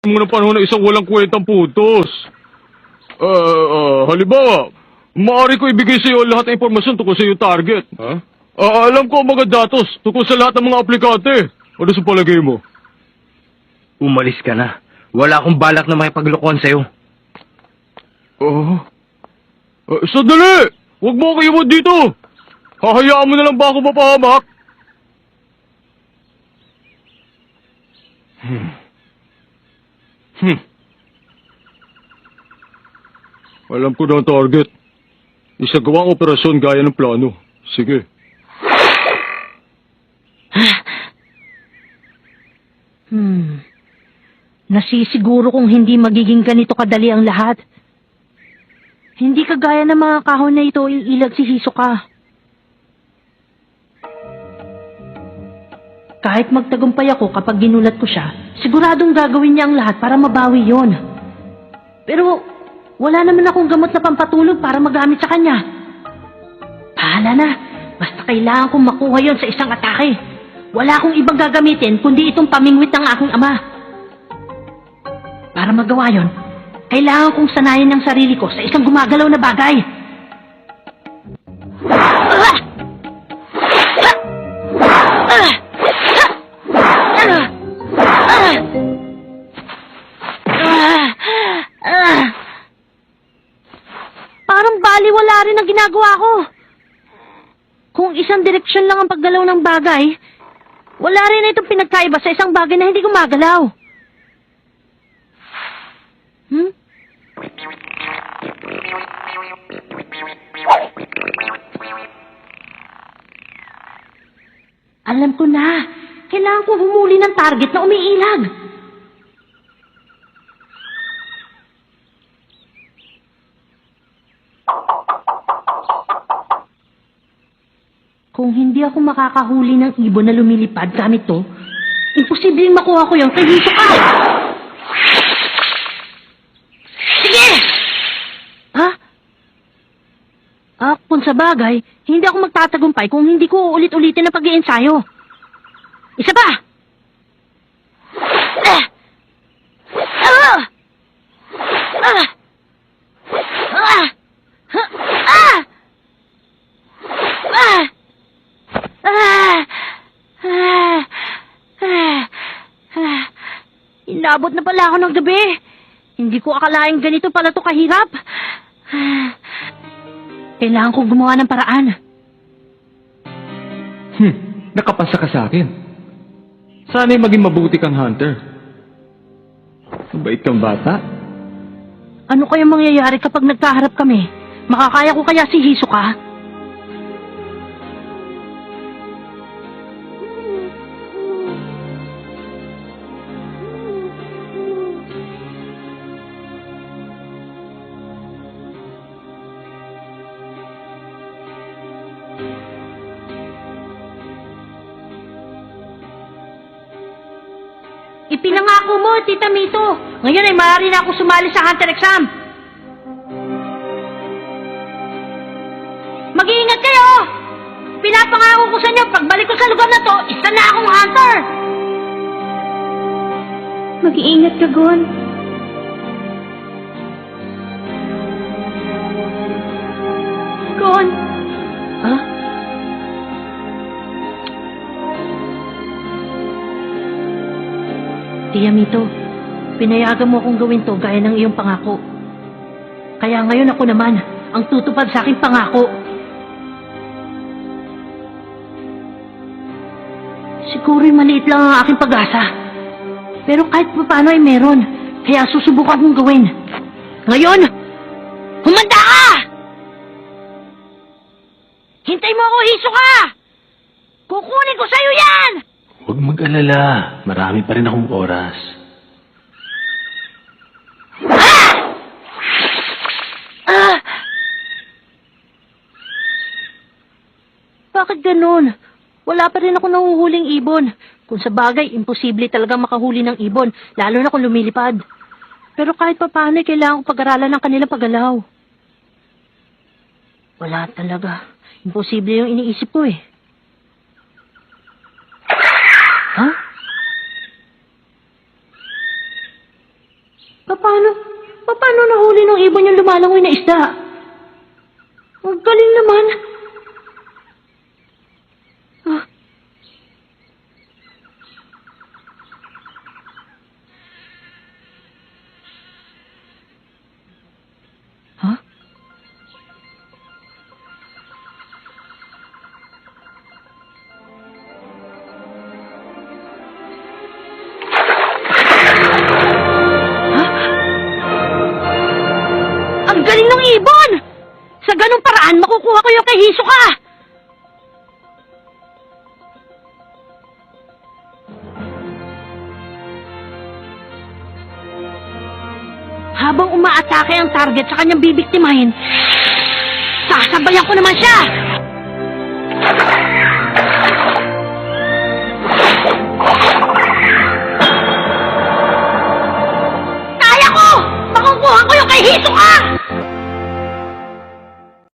mo ng panahon ng isang walang kwentang putos. Halimbawa, maaari ko ibigay sa iyo lahat ng impormasyon tungkol sa iyong target. Ha? Alam ko ang mga datos tungkol sa lahat ng mga aplikante. Ano sa palagay mo? Umalis ka na. Wala akong balak na makipaglokohan sa'yo. Sandali! Huwag mo ako iwan dito! Hahayaan mo na lang ba ako mapahamak? Alam ko na ang target. Isagawa ang operasyon gaya ng plano. Sige. Nasisiguro kung hindi magiging ganito kadali ang lahat. Hindi kagaya ng mga kahon na ito iilag si Hisoka. Kahit magtagumpay ako kapag ginulat ko siya, siguradong gagawin niya ang lahat para mabawi yon. Pero wala naman akong gamot na pampatulog para magamit sa kanya. Bahala na. Basta kailangan kong makuha yon sa isang atake. Wala akong ibang gagamitin kundi itong pamingwit ng aking ama. Para magawa yon, kailangan kong sanayin ang sarili ko sa isang gumagalaw na bagay. Parang baliwala rin ang ginagawa ko. Kung isang direksyon lang ang paggalaw ng bagay, wala rin na itong pinagkaiba sa isang bagay na hindi gumagalaw. Alam ko na. Kailangan ko humuli ng target na umiilag. Kung hindi ako makakahuli ng ibon na lumilipad gamit to, imposibleng makuha ko yung kay Hisoka. Sige! Ha? Kung sa bagay, hindi ako magtatagumpay kung hindi ko uulit-ulitin ang pag-iensayo. Isa pa! Inabot na pala ako ng gabi. Hindi ko akalaing ganito pala to kahirap. Kailangan ko gumawa ng paraan. Nakapasa ka sa akin. Sana'y maging mabuti kang hunter. Mabait kang bata. Ano kaya mangyayari kapag nagkaharap kami? Makakaya ko kaya si Hisoka? Ipinangako mo, Tita Mito. Ngayon ay maaari na ako sumali sa hunter exam. Mag-iingat kayo! Pinapangako ko sa inyo, pagbalik ko sa lugar na to, isa na akong hunter! Mag-iingat ka, Gon. Gon! Ha? Tia Mito, pinayagan mo akong gawin to gaya ng iyong pangako. Kaya ngayon ako naman ang tutupad sa aking pangako. Siguro'y maliit lang ang aking pag-asa. Pero kahit paano ay meron. Kaya susubukan kong gawin. Ngayon, humanda ka! Hintay mo ako, Hisoka! Kukunin ko sa'yo yan! Huwag mag-alala. Marami pa rin akong oras. Bakit ganun? Wala pa rin ako nahuhuling ibon. Kung sa bagay, imposible talaga makahuli ng ibon, lalo na kung lumilipad. Pero kahit pa paano, kailangan ko pag-aralan ng kanilang paggalaw. Wala talaga. Imposible yung iniisip ko eh. Ha? Paano nahuli ng ibon yung lumalangoy na isda? Ang galing naman. Ah. Huh? Ang galing ng ibon! Sa ganung paraan, makukuha ko yung kay Hisoka! Habang umaatake ang target sa kanyang bibiktimahin, sasabayan ko naman siya! Kaya ko! Makukuha ko yung kay Hisoka!